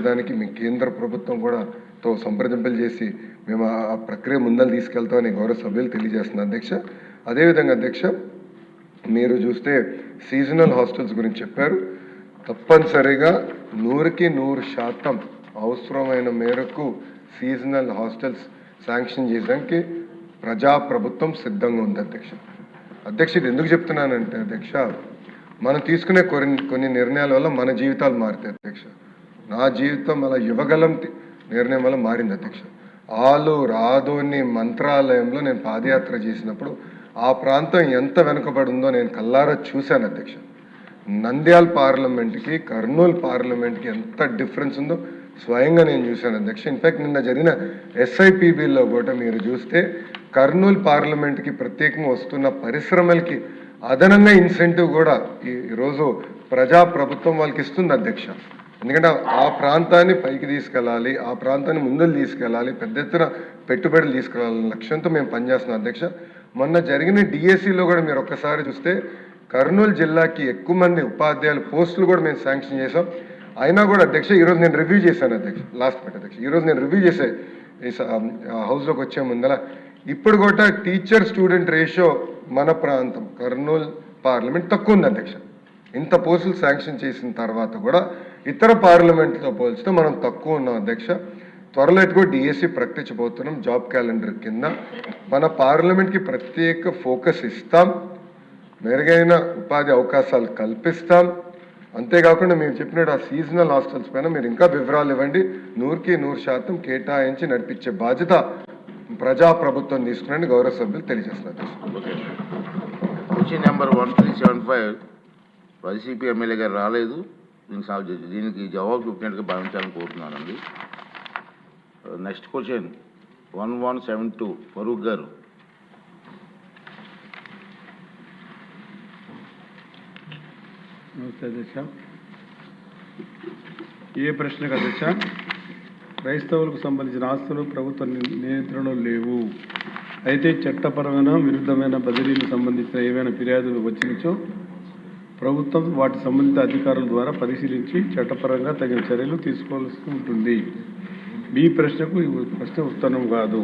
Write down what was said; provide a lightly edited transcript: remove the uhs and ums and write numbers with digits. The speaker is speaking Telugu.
దానికి మీ కేంద్ర ప్రభుత్వం కూడా తో సంప్రదింపులు చేసి మేము ఆ ప్రక్రియ ముందలు తీసుకెళ్తామని గౌరవ సభ్యులు తెలియజేస్తున్నారు అధ్యక్ష. అదేవిధంగా అధ్యక్ష, మీరు చూస్తే సీజనల్ హాస్టల్స్ గురించి చెప్పారు. తప్పనిసరిగా 100కి 100% అవసరమైన మేరకు సీజనల్ హాస్టల్స్ శాంక్షన్ చేయడానికి ప్రజాప్రభుత్వం సిద్ధంగా ఉంది అధ్యక్ష. అధ్యక్ష, ఇది ఎందుకు చెప్తున్నానంటే అధ్యక్ష, మనం తీసుకునే కొన్ని నిర్ణయాల వల్ల మన జీవితాలు మారుతాయి అధ్యక్ష. నా జీవితం అలా యువగలం నిర్ణయం వల్ల మారింది అధ్యక్ష. రాదోని మంత్రాలయంలో నేను పాదయాత్ర చేసినప్పుడు ఆ ప్రాంతం ఎంత వెనుకబడి ఉందో నేను కల్లారా చూశాను అధ్యక్ష. నంద్యాల పార్లమెంట్కి కర్నూలు పార్లమెంట్కి ఎంత డిఫరెన్స్ ఉందో స్వయంగా నేను చూశాను అధ్యక్ష. ఇన్ఫ్యాక్ట్ నిన్న జరిగిన SIPBలో కూడా మీరు చూస్తే కర్నూలు పార్లమెంట్కి ప్రత్యేకంగా వస్తున్న పరిశ్రమలకి అదనంగా ఇన్సెంటివ్ కూడా ఈరోజు ప్రజాప్రభుత్వం వాళ్ళకి ఇస్తుంది అధ్యక్ష. ఎందుకంటే ఆ ప్రాంతాన్ని పైకి తీసుకెళ్ళాలి, ఆ ప్రాంతాన్ని ముందుకు తీసుకెళ్ళాలి, పెద్ద ఎత్తున పెట్టుబడులు తీసుకెళ్ళాలనే లక్ష్యంతో మేము పనిచేస్తున్నాం అధ్యక్ష. మొన్న జరిగిన DSCలో కూడా మీరు ఒక్కసారి చూస్తే కర్నూలు జిల్లాకి ఎక్కువ మంది ఉపాధ్యాయుల పోస్టులు కూడా మేము శాంక్షన్ చేసాం. అయినా కూడా అధ్యక్ష ఈరోజు నేను రివ్యూ చేశాను అధ్యక్ష, లాస్ట్ మినిట్ అధ్యక్ష, ఈరోజు నేను రివ్యూ చేసే ఈ హౌస్లోకి వచ్చే ముందర ఇప్పుడు కూడా టీచర్ స్టూడెంట్ రేషియో మన ప్రాంతం కర్నూలు పార్లమెంట్ తక్కువ ఉంది అధ్యక్ష. ఇంత పోస్టులు శాంక్షన్ చేసిన తర్వాత కూడా ఇతర పార్లమెంట్తో పోల్చితే మనం తక్కువ ఉన్నాం అధ్యక్ష. త్వరలో ఎటుకో DSC ప్రకటించబోతున్నాం. జాబ్ క్యాలెండర్ కింద మన పార్లమెంట్కి ప్రత్యేక ఫోకస్ ఇస్తాం, మెరుగైన ఉపాధి అవకాశాలు కల్పిస్తాం. అంతేకాకుండా మేము చెప్పినట్టు ఆ సీజనల్ హాస్టల్స్ పైన మీరు ఇంకా వివరాలు ఇవ్వండి. 100కి 100% కేటాయించి నడిపించే బాధ్యత ప్రజాప్రభుత్వం తీసుకుని గౌరవ సభ్యులు తెలియజేస్తున్నారు. క్వశ్చన్ నెంబర్ 1375 వైసీపీ ఎమ్మెల్యే గారు రాలేదు, దీనికి జవాబు చూపినట్టుగా భావించాలని కోరుతున్నానండి. నెక్స్ట్ క్వశ్చన్ 1172 ఫరూక్ గారు. నమస్తే అధ్యక్ష. ఏ ప్రశ్నకు అధ్యక్ష? క్రైస్తవులకు సంబంధించిన ఆస్తులు ప్రభుత్వ నియంత్రణలో లేవు. అయితే చట్టపరమైన విరుద్ధమైన బదిలీలకు సంబంధించిన ఏవైనా ఫిర్యాదులు వచ్చినచో ప్రభుత్వం వాటి సంబంధిత అధికారుల ద్వారా పరిశీలించి చట్టపరంగా తగిన చర్యలు తీసుకోవాల్సి ఉంటుంది. మీ ప్రశ్నకు ఈ ప్రశ్న ఉత్తరం కాదు.